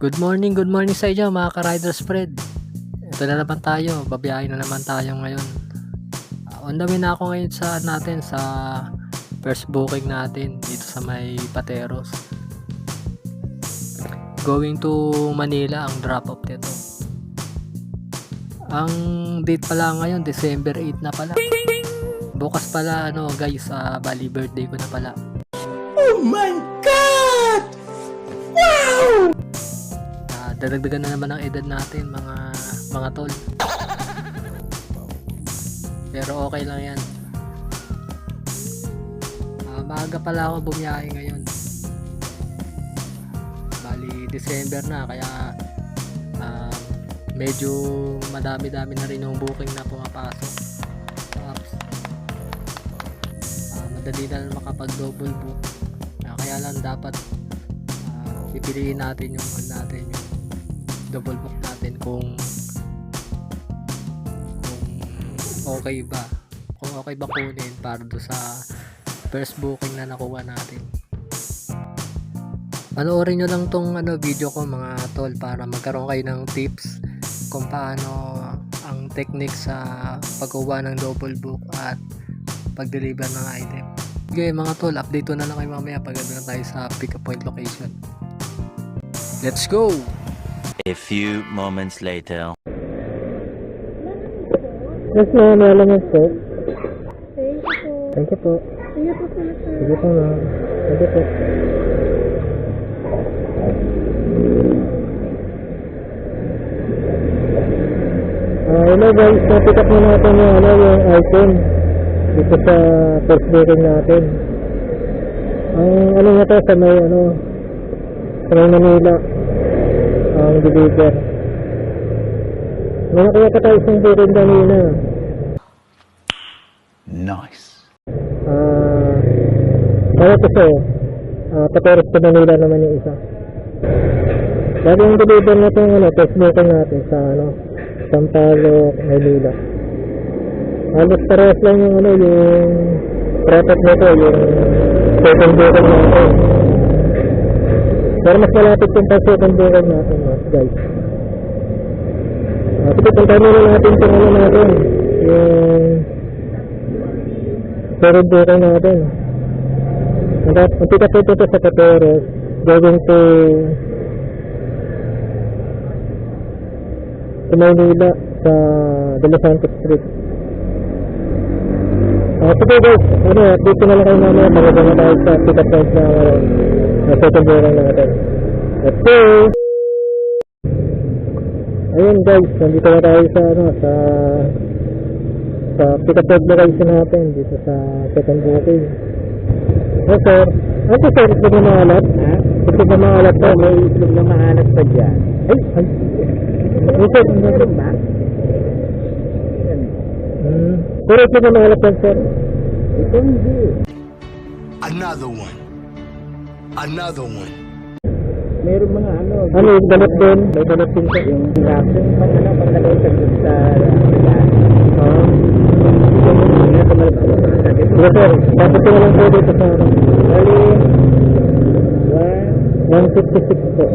Good morning sa inyo mga ka-Riders Fred. Ito na naman tayo, babiyahin na naman tayo ngayon. On the way na ako ngayon sa first booking natin dito sa may Pateros. Going to Manila ang drop off nito. Ang date pala ngayon, December 8 na pala. Bukas pala guys, bali birthday ko na pala. Oh my God! Wow! Dadagdagan na naman ang edad natin mga tol. Pero okay lang yan. Maaga pala ako bumiyahe ngayon. Bali December na, kaya medyo madami-dami na rin yung booking na pumapasok. Tapos madali na makapag double book. Kaya lang dapat pipiliin natin yung double book natin kung okay ba kunin para do sa first booking na nakuha natin. Panoorin nyo lang tong video ko mga tol para magkaroon kayo ng tips kung paano ang technique sa pagkuha ng double book at pag-deliver ng item. Okay mga tol, update ko na lang kayo mamaya pag na tayo sa pick up point location. Let's go! A few moments later. Yes ma'am, wala naman po. Thank you po. Thank you po. Sige po pala sir. Sige po ma'am. Sige po. Hello guys, pick up na natin yung item dito sa first booking natin. Ang na to sa may sa may Manila ang deliver. May nakuha pa tayo isang booking kanina. Nice. Kaya ito siya Pateros sa Manila naman yung isa. Lagi yung deliver na itong first booking natin sa Sampaloc, Manila. Halos parehas lang yung yung product nito, yung second booking natin. Pero mas malapit yung second booking natin guys. Punta muna natin itong natin, yung second booking natin. Ang pick up ito sa Pateros, going to Manila sa De Los Santos Street. Sige guys, update ko na lang kayo mamaya bago na tayo sa pick up point na second booking natin. Let's go! Ayun guys, nandito na tayo sa pick up point location natin dito sa second booking. Oh sir, ano sir, itlog na maalat? Ha? Itlog na maalat pa? May itlog na maalat pa dyan. Ay! Sir, meron ba? Pero itlog na maalat pa sir? Ito hindi. Another one. Another one. Meron mga yung balot din? May balot din sir? yung caption pang nalagay sa group sa Yes sir, tapos ko na lang po dito sa Bali 156 po.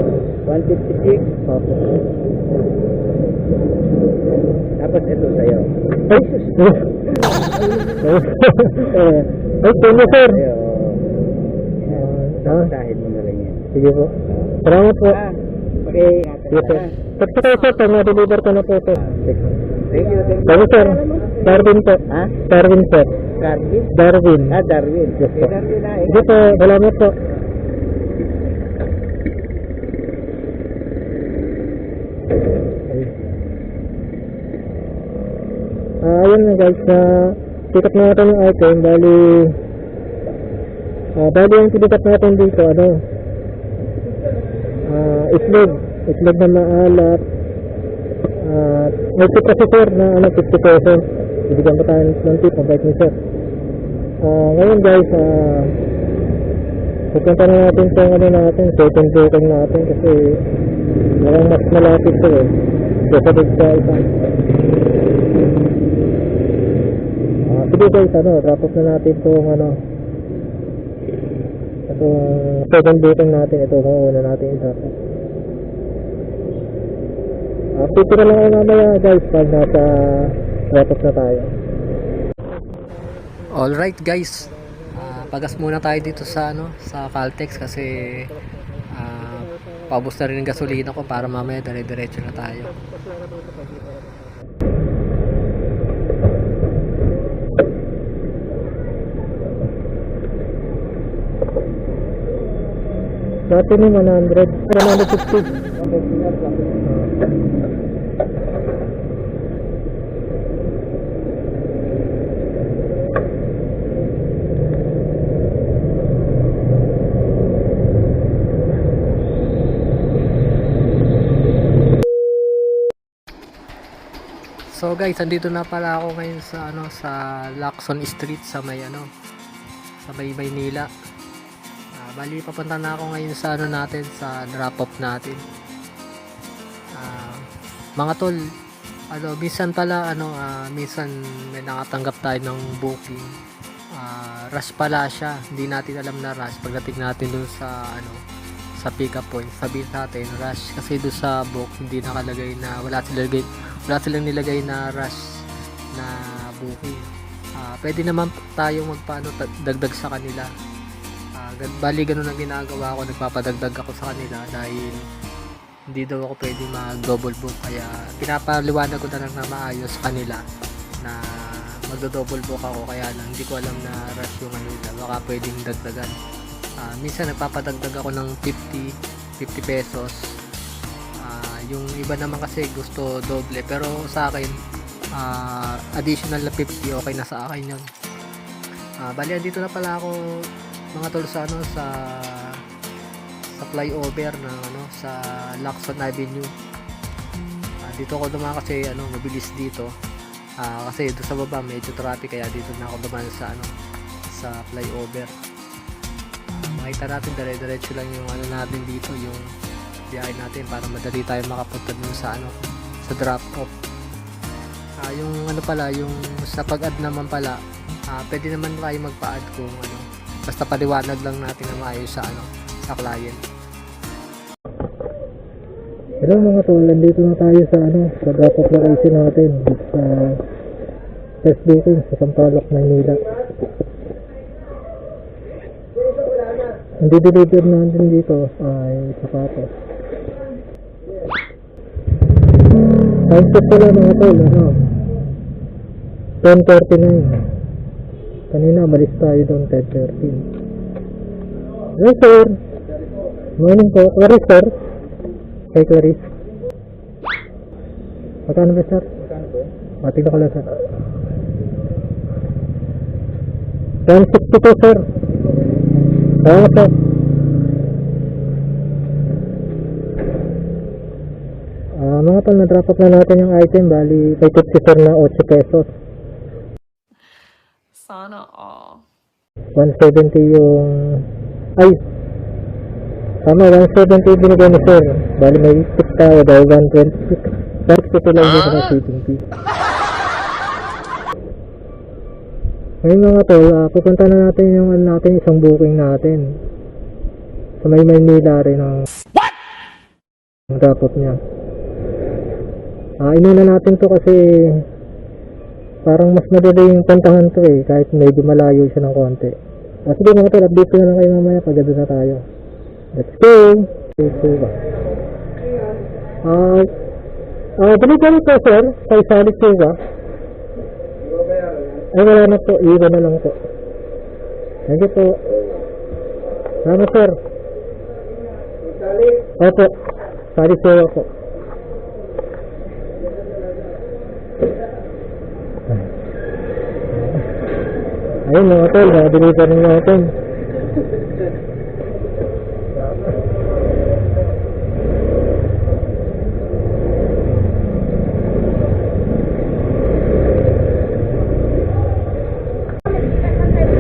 156. Tapos ito sa'yo. Ay! Ay, thank you sir! Sasahin mo na rin yan. Sige po. Salamat po. Okay. Yes sir. Tapos kayo sir, pag na-deliver ko na po ito. Thank you. Thank you sir. Darwin po. Ha? Darwin sir. Darwin? Darwin. Darwin. Yes po. Darwin na Sige po, salamat po. Ayun na guys, pick up natin yung item. Bali yung pick up natin dito, itlog na maalat. May tip kasi sir na 50 pesos. Ibigyan ko tayo ng tip, mabait ni sir. Ngayon guys, pupunta na natin itong natin, second booking natin kasi walang mas malapit ito kasi sa isa. Sige guys, drop off na natin itong itong second booking natin. Ito kung una natin i-drop off. Update ko na lang ako mamaya guys pag nasa wrap up na tayo. Alright guys, pagas muna tayo dito sa sa Caltex kasi paubos na rin yung gasolina ko para mamaya dire-diretso na tayo. Dati ni 150. So guys, andito na pala ako ngayon sa sa Lacson Street sa may sa may Maynila. Bali papunta na ako ngayon sa natin sa drop off natin. Mga tol, minsan pala minsan may nakatanggap tayo ng booking. Rush pala siya. Hindi natin alam na rush pagdating natin dun sa sa pick up point. Sabihin natin rush kasi doon sa book hindi nakalagay na wala silang nilagay na rush na booking. Pwede naman tayong dagdag sa kanila. Bali ganun ang ginagawa ko, nagpapadagdag ako sa kanila dahil hindi daw ako pwede mag-double book, kaya pinapaliwanag ko na lang na maayos sa kanila na magdo-double book ako, kaya lang hindi ko alam na rush yung nila, baka pwedeng dagdagan. Minsan nagpapadagdag ako ng 50 pesos. Yung iba naman kasi gusto doble, pero sa akin additional na 50 okay na sa akin yun. Bali andito na pala ako mga tol sa sa flyover na sa Lacson Avenue. Dito ako dumaan kasi mabilis dito. Kasi doon sa baba medyo traffic, kaya dito na ako dumaan sa sa flyover. Makita natin dire-diretso lang yung natin dito, yung biyahe natin para madali tayo makapunta dun sa sa drop off. Yung pala, yung sa pag-add naman pala, pwede naman tayo magpa-add kung basta paliwanag lang natin na maayos sa sa client. Hello mga tol, nandito na tayo sa sa drop off location natin sa first booking sa Sampaloc, Maynila. Ang deliver natin dito ay sapatos. Time check pala mga tol, 10:39. Kanina balis tayo doon 10:13. Hello sir, morning po. Clarice sir, kay Clarice. Magkano ba sir? Tignan ko lang sir. 10:62 sir. Salamat sir. Mga tol, na-drop off na natin yung item. Bali, may tip si sir na 8 pesos. Sana all. 170 yung... Ay! Tama, 170 binigay ni sir. Bali, may tip tayo daw, 120. 160 lang dito na shipping fee. Ngayon mga tol, pupunta na natin yung natin isang booking natin. Sa may Maynila rin ang drop off niya. Inuna natin to kasi parang mas madali yung puntahan to kahit medyo malayo siya ng konti. Sige mga tol, update ko na lang kayo mamaya pag na tayo. Let's go! Delivery po sir, kay Sally Suga. Ay wala na po, iwan na lang po. Thank you po. Salamat sir. Opo, Sally Suga po. Ayun mga tol, na-deliver na natin.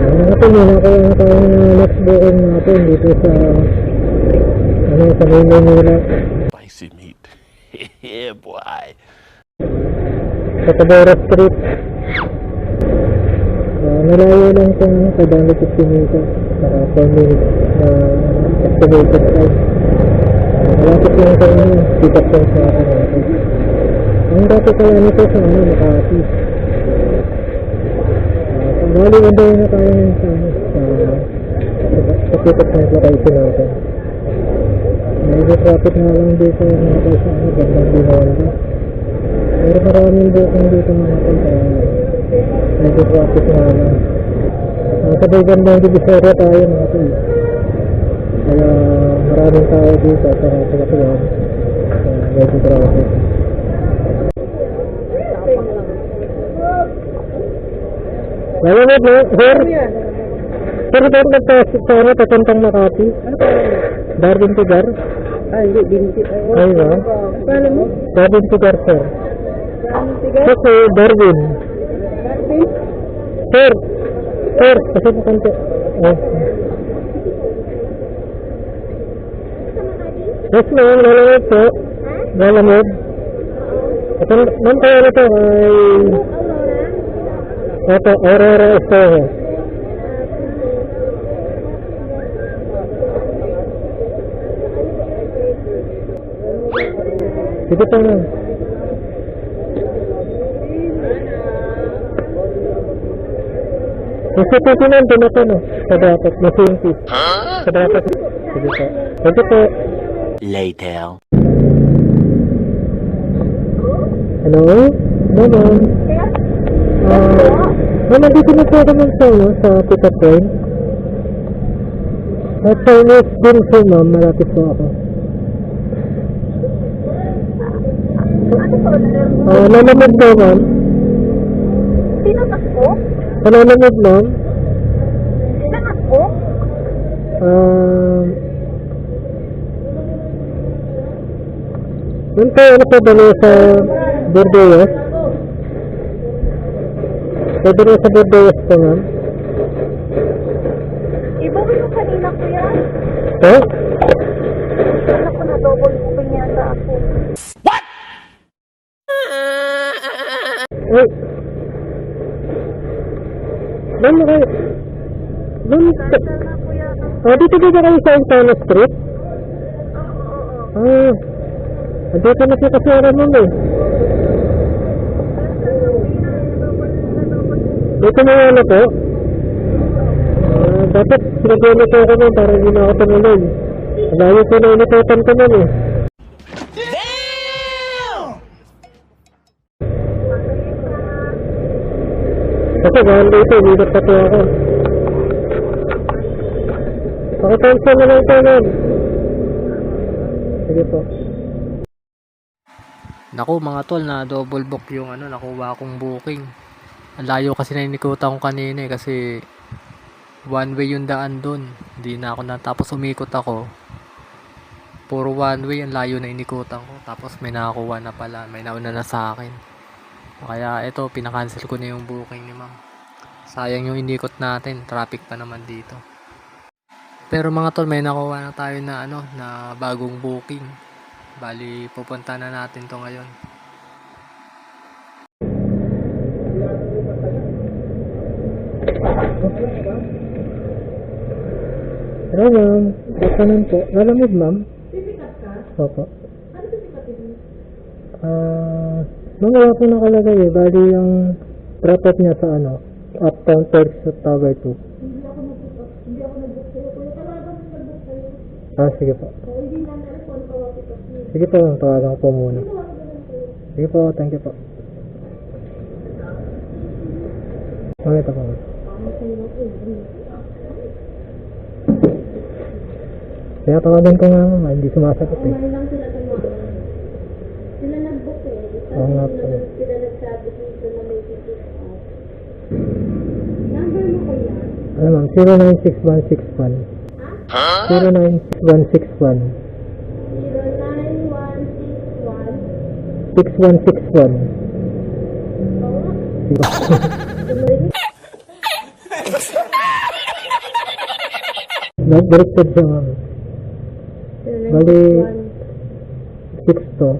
Mga tol, yun ako yung next booking natin dito sa sa Maynila. Spicy meat. Yeah, boy. Sa Tabora Street. Nalayo lang itong kadami 50 meters saka 4 minutes na excavated site. Malapit lang sa inyo, pick up point natin. Ang dati kaya nito sa ano, Makati. Bali, ganda yun na tayo ngayon sa ano, sa pick-up ng location natin. Medyo traffic nga lang dito mga tayo sa ano, bandang Binondo. Pero maraming booking dito mga tayo, kaya medyo traffic nga lang. Sabay bandang Divisoria tayo mga tayo. Kaya maraming tao dito at sa katuwan. Medyo traffic. Malamit mo, sir? Sir, ito ang nagpasara papuntang Makati? Darwin Tigar? Ay, hindi, binti. Ay, ba? Paano mo? Darwin Tigar, sir. Anong tigas? Kasi, Darwin. Darwin? Sir! Sir, kasi makante. Oh. Yes, ma'am. Lalamig po. Lalamig. At ma'am, kaya na to ay... Ito, Aurora Estoho. Sige po ma'am. Kasi po ma'am, dito no? Sa dapat, masinti. Sa dapat. Sige po. Sige po. Later. Hello? Hello ma'am. Ma'am, nandito na po ako ma'am sa, ano, sa pick-up point. At Chinese din po ma'am, malapit po ako. Lalamig po ma'am. Sino takbo? Lalamig ma'am. Sino takbo? Ma'am, kayo ano po ba sa Bordeaux? Pwede rin sa Bordeaux po ma'am. Ibuwi mo kanina ko yan. Eh? Anak ko na double booking yata ako. Ay! Ma'am, kayo... Ma'am, Sana ko yata. dito ba kayo sa Antana Street? Ah, dito na siya kasi alam mo eh. Dito na ano po? Dapat sinagyan ko ako nun para hindi na ako tumuloy. Malayo ko na inikutan ko nun eh. Kasi gawin dito, ligat pa po ako. Pakitansya na lang po nun. Sige po. Naku mga tol, na double book yung ano, nakuha kong booking. Ang layo kasi na inikutan ko kanina eh, kasi one way yung daan dun. Hindi na ako natapos umikot ako. Puro one way, ang layo na inikutan ko. Tapos may nakakuha na pala, may nauna na sa akin. Kaya ito, pinakancel ko na yung booking ni ma'am. Sayang yung inikot natin, traffic pa naman dito. Pero mga tol, may nakuha na tayo na ano, na bagong booking. Bali, pupunta na natin to ngayon. Hello ma'am, afternoon po. Lalamig ma'am? Opo. Ma'am, wala po nakalagay eh. Bali yung drop off niya sa ano, Uptown Perks sa Tower 2. Hindi ako nag-book sa'yo. Kuya, talagang nag-book sa'yo. Sige po. Hindi na na-respond ko ako pick up niyo. Sige po, tawagan ko po muna. Sige po, thank you po. Ito po. Kaya tawagan ko nga ma'am, hindi sumasagot eh. Kumain lang sila tumawa. Sila nag-book eh. Oo nga po. Sila nagsabi dito na may pick up. Number mo ko yan? Ano ma'am, 096161. 096161. 09161. 6161. Oo nga. Nag-directed siya ma'am. Bali, 6 to.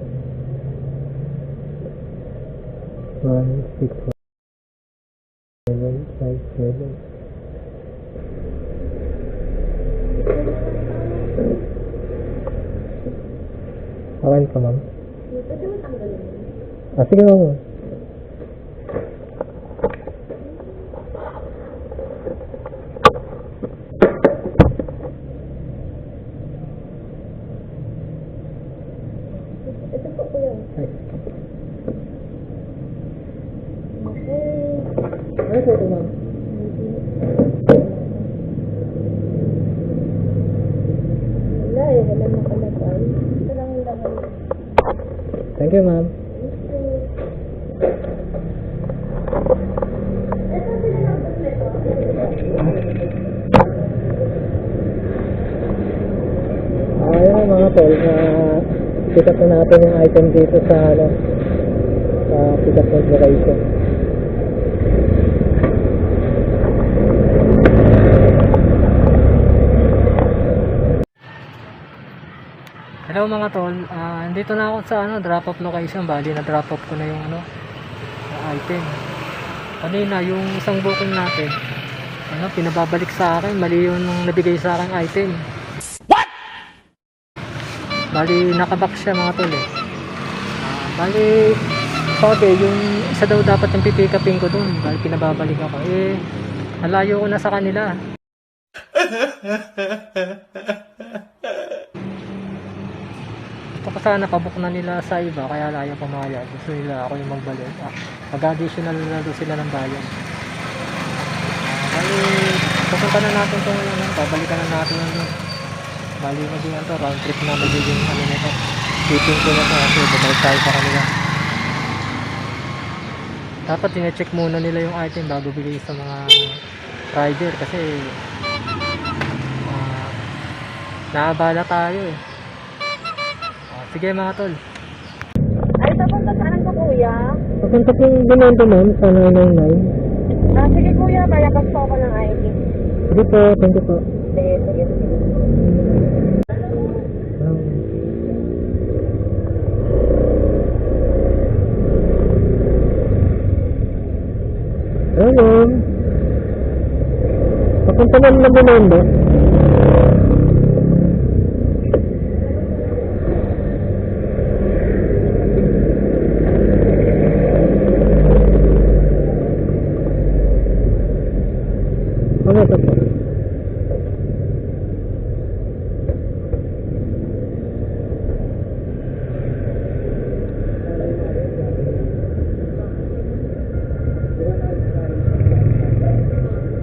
1, 6, 7, 5, 7. Okay pa ma'am. Pwede mo tanggalin. Ah, sige ma'am. Ito po kuya. Ay. Okay. Ano po ito ma'am? Wala eh, wala nakalagay. Ito lang yung laman. Thank you ma'am. Ito sila ng kompleto. Ayun mga tol, pick up na natin yung item dito sa ano, sa pick up point location. Hello mga tol, andito na ako sa drop off location. Bali na drop off ko na yung item. Kanina yung isang booking natin, pinababalik sa akin, mali yung nabigay sa akin item. What? Bali nakabox siya mga tol eh. Bali sabi yung isa daw dapat yung pipick upin ko dun. Bali pinababalik ako eh, nalayo ko na sa kanila. Gusto ko sana pabook na nila sa iba, kaya layo pumayag. Gusto nila ako yung magbalik. Mag-additional na doon sila ng bayan. Bali, pupunta na natin ito ngayon. Pabalikan na natin yung bali magiging round trip na magiging nito. Tipping ko na ito kasi babalik tayo sa kanila. Dapat tine-check muna nila yung item bago bigay sa mga rider kasi naabala tayo eh. Sige mga tol. Ay, papunta saan ka kuya? Papunta po yung Binondo ma'am sa 999. Sige kuya, kaya gusto ko ng ID. Sige po, thank you po. Sige, sige, sige. Hello ma'am. Papunta naman ng Binondo. Ano ito po?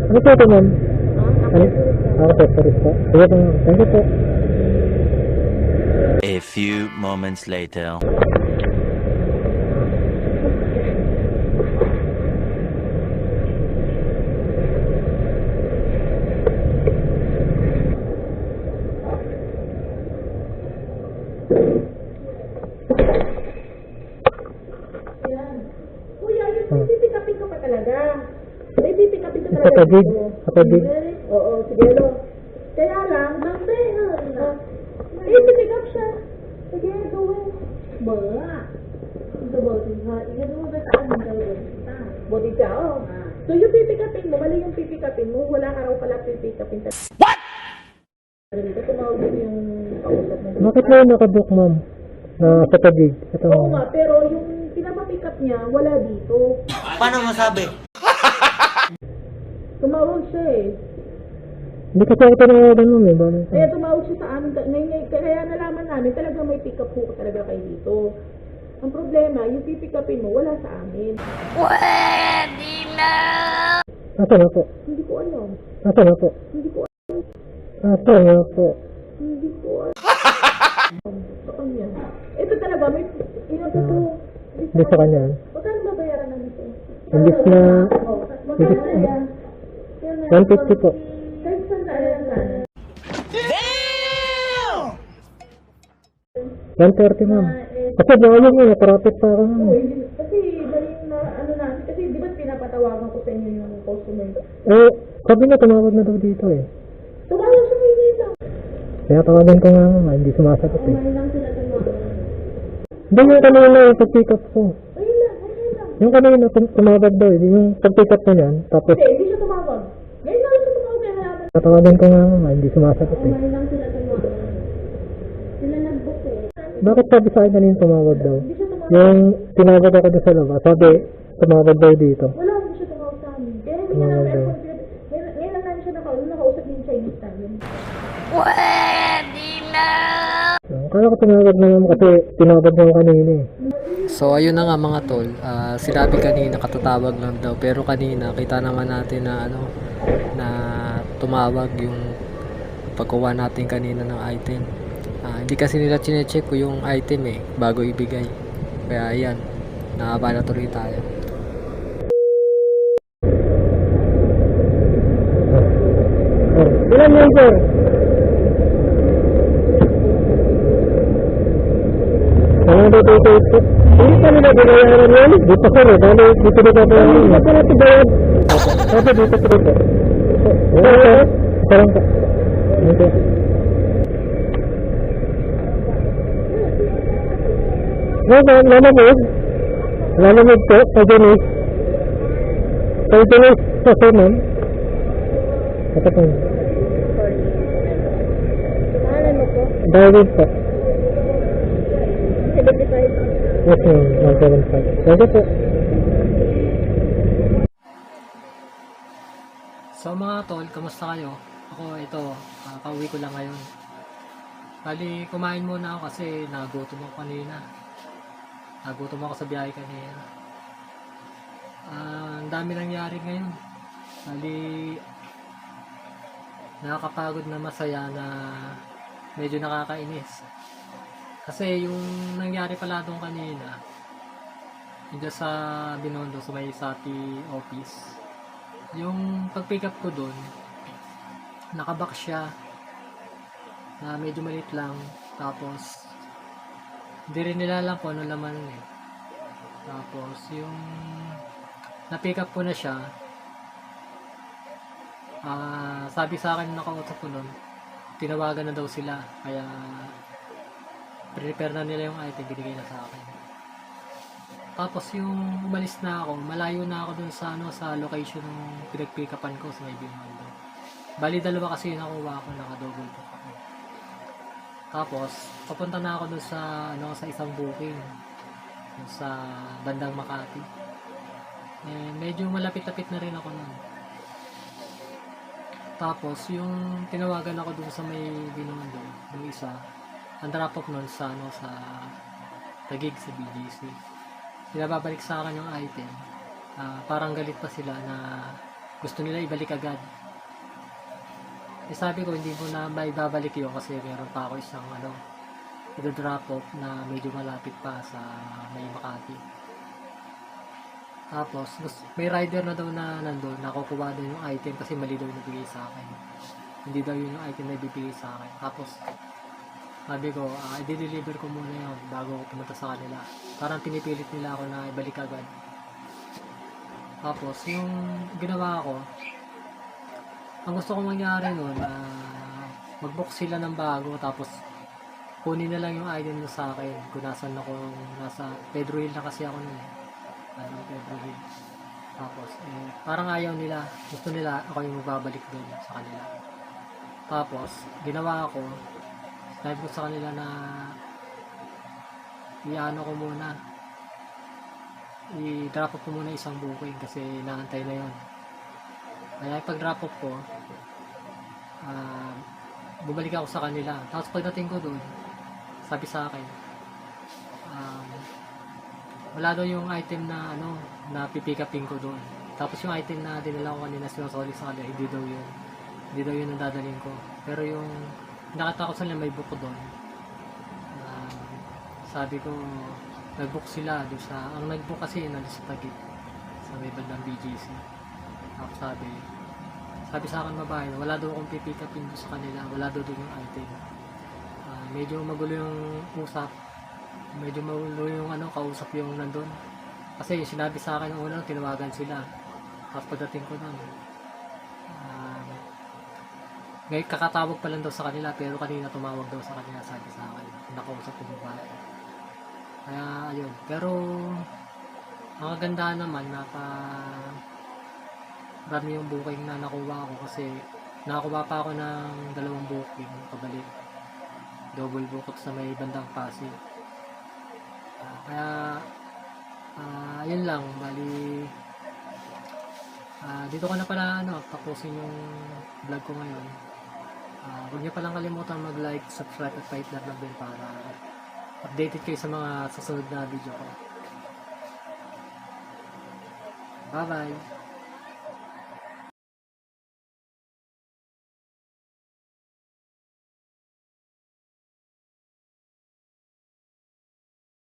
Ano po ito ma'am? Ano? Ako po, sorry po. Sige po, thank you po. A few moments later. Kuya, yung pipick-upin ka pa talaga. May pipick-upin ka talaga. Kapatid, kapatid. Oo, sige, no. Kaya lang, pipick up siya. Sige, gawin. Mga. Ito ba, yan mo ba saan mo gawin? Body ka, oh. So yung pipick-upin mo, mali yung pipick-upin mo, wala ka raw pala pipick-upin. What? Dito, tumawag din yung kausap mo. Bakit na yung nakabook ma'am? Sa tabi. Ito Oo ma'am. nga, pero yung pinapapick up niya, wala dito. Paano masabi? Tumawag siya eh. Hindi kasi ako tinawagan ma'am eh. Bakit? Kaya tumawag siya sa amin. Kaya nalaman namin talaga may pick up po talaga kayo dito. Ang problema, yung pipick upin mo, wala sa amin. Nasaan na po? Hindi ko alam. Nasaan na po? Hindi ko alam. Nasaan na po? Hindi ko alam. Sa kanya. Ito talaga, may inato to. Hindi sa kanya. Magkano babayaran namin ito? Imbis na... Magkano na yan? 150 po. Kahit saan na yan sana. 130 ma'am. Kasi bawal mo, nakarapit pa ako ma'am. Kasi mali na ano namin. Kasi di ba pinapatawagan ko sa inyo yung customer? Eh, sabi niya tumawag na daw dito eh. Tumawag siya kayo dito. Kaya tawagan ko nga ma'am, hindi sumasagot eh. Kumain lang sila tumawag. Hindi yung kanina yung pag-pick up ko. Ayun lang, ayun lang. Yung kanina tumawag daw eh. Yung pag-pick up ko niyan, tapos Hindi siya tumawag. Ngayon lang siya tumawag kaya nalaman. tatawagan ko nga ma'am, hindi sumasagot eh. Kumain lang sila tumawag. Sila nag-book eh. Bakit sabi sa akin kanina tumawag daw? Hindi siya tumawag Yung tinawag ako doon sa labas, sabi, tumawag daw dito. Wala mo siya tumawag sa amin. Kaya hindi niya namin ngayon lang namin siya nakausap yung Chinese namin. Kaya ko tumawag naman kasi tinawag niya ako kanina eh. So ayun na nga mga tol, sinabi kanina katatawag lang daw, pero kanina kita naman natin na ano, na tumawag yung pagkuha natin kanina ng item. Hindi kasi nila chinecheck ko yung item eh bago ibigay, kaya ayan, nakabala tuloy tayo. Ilan yun sir? Dito ito. Hindi pa nila binayaran yun? Dito sir eh, dali dito na babayaran yun. Dito na ito bayad. Opo, dito po dito. Oo sir, parang ka. Dito. Lalamig. Lalamig po, pag-inis. Pag-inis sa sunan. Ito po. Paano mo po? David po. 75. Yes ma'am, 175. Thank you po. So mga tol, kamusta kayo? Ako ito, kauwi ko lang ngayon. Bali, kumain muna ako kasi nagutom ako kanina. Nagutom ako sa biyahe kanina. Ang dami nangyari ngayon. Bali, nakakapagod na masaya na medyo nakakainis. Kasi yung nangyari pala doon kanina, dito sa Binondo, sa may Sati office, yung pag-pick up ko doon, nakabox siya na medyo maliit lang, tapos hindi rin nila alam kung ano laman eh. Tapos yung na-pick up ko na siya, sabi sa akin nakausap ko nun, tinawagan na daw sila, kaya prepare na nila yung item, binigay na sa akin. Tapos yung umalis na ako, malayo na ako dun sa ano, sa location ng pinag-pick-upan ko sa may Binondo. Bali dalawa kasi yung nakuha ko, naka-double book ako. Tapos papunta na ako dun sa ano, sa isang booking dun sa bandang Makati. Medyo malapit-lapit na rin ako nun. Tapos yung tinawagan ako dun sa may Binondo, yung isa, ang drop off nun sa ano, sa Taguig sa BGC. Pinababalik sa akin yung item. Parang galit pa sila na gusto nila ibalik agad. Sabi ko hindi mo na maibabalik yun kasi meron pa ako isang ano, i-drop off na medyo malapit pa sa may Makati. Tapos may rider na daw na nandun, nakukuha din yung item kasi mali daw yung nabigay sa akin. Hindi daw yun yung item na ibibigay sa akin. Tapos sabi ko, i-deliver ko muna yun bago ako pumunta sa kanila. Parang pinipilit nila ako na ibalik agad. Tapos, yung ginawa ko, ang gusto kong mangyari nun, mag-book sila ng bago, tapos kunin na lang yung item na sa akin. Kung nasan ako, nasa Pedro Hill na kasi ako nun eh. Pedro Hill. Tapos, parang ayaw nila, gusto nila ako yung magbabalik doon sa kanila. Tapos, ginawa ko, sabi ko sa kanila na i-ano ko muna, i-drop off ko muna isang booking kasi naantay na yon. Kaya pag drop off ko, bumalik ako sa kanila. Tapos pagdating ko doon, sabi sa akin, wala daw yung item na ano, na pipick upin ko doon. Tapos yung item na dinala ko kanina sinusoli sa kanila, hindi daw yun ang dadalhin ko. Pero yung nakita ko sila may book ko doon. Sabi ko, nag-book sila doon sa, ang nag-book kasi yun sa Taguig, sa may bandang BGC. Tapos sabi sa akin babae, wala daw akong pipick upin doon sa kanila, wala daw doon yung item. Medyo magulo yung usap, medyo magulo yung ano, kausap yung nandun. Kasi yung sinabi sa akin ng una, tinawagan sila. Tapos pagdating ko doon, ngayon kakatawag pa lang daw sa kanila, pero kanina tumawag daw sa kanila, sabi sa akin, nakausap ko ba. Kaya ayun, pero ang kagandahan naman, rami yung booking na nakuha ko kasi nakakuha pa ako ng 2 booking pabalik. Double book sa may bandang Pasig. Kaya yun lang, bali dito ko na pala tapusin yung vlog ko ngayon. Huwag niyo palang kalimutan mag-like, subscribe at pa-hit na bell para updated kayo sa mga susunod na video ko. Bye bye!